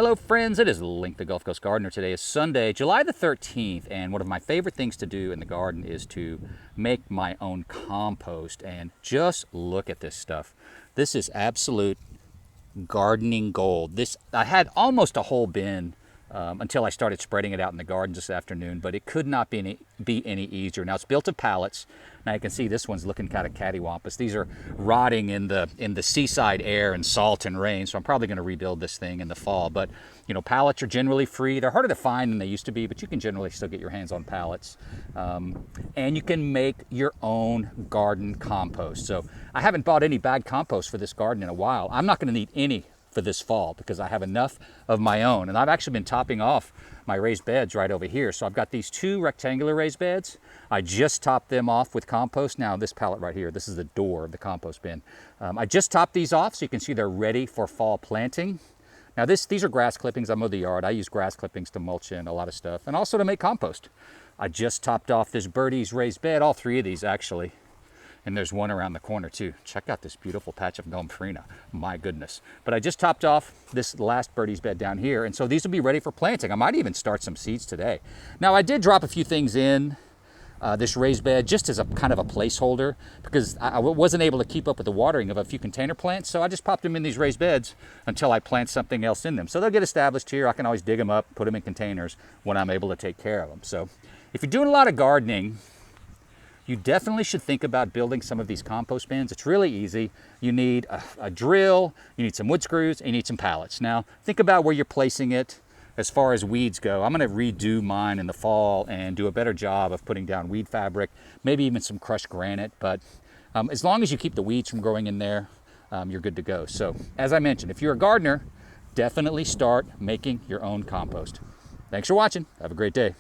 Hello friends, it is Link the Gulf Coast Gardener. Today is Sunday, July the 13th, and one of my favorite things to do in the garden is to make my own compost. And just look at this stuff. This is absolute gardening gold. I had almost a whole bin until I started spreading it out in the garden this afternoon, but it could not be any easier. Now it's built of pallets. Now you can see this one's looking kind of cattywampus. These are rotting in the seaside air and salt and rain, so I'm probably going to rebuild this thing in the fall. But you know, pallets are generally free. They're harder to find than they used to be, but you can generally still get your hands on pallets. And you can make your own garden compost. So I haven't bought any bag compost for this garden in a while. I'm not going to need any for this fall because I have enough of my own. And I've actually been topping off my raised beds right over here. So I've got these two rectangular raised beds. I just topped them off with compost. Now this pallet right here, this is the door of the compost bin. I just topped these off so you can see they're ready for fall planting. Now these are grass clippings. I mow the yard. I use grass clippings to mulch in a lot of stuff and also to make compost. I just topped off this birdie's raised bed, all three of these actually. And there's one around the corner too. Check out this beautiful patch of gomphrena. My goodness. But I just topped off this last birdie's bed down here. And so these will be ready for planting. I might even start some seeds today. Now I did drop a few things in this raised bed just as a kind of a placeholder because I wasn't able to keep up with the watering of a few container plants. So I just popped them in these raised beds until I plant something else in them. So they'll get established here. I can always dig them up, put them in containers when I'm able to take care of them. So if you're doing a lot of gardening, you definitely should think about building some of these compost bins. It's really easy. You need a drill, you need some wood screws, and you need some pallets. Now, think about where you're placing it as far as weeds go. I'm gonna redo mine in the fall and do a better job of putting down weed fabric, maybe even some crushed granite, but as long as you keep the weeds from growing in there, you're good to go. So, as I mentioned, if you're a gardener, definitely start making your own compost. Thanks for watching. Have a great day.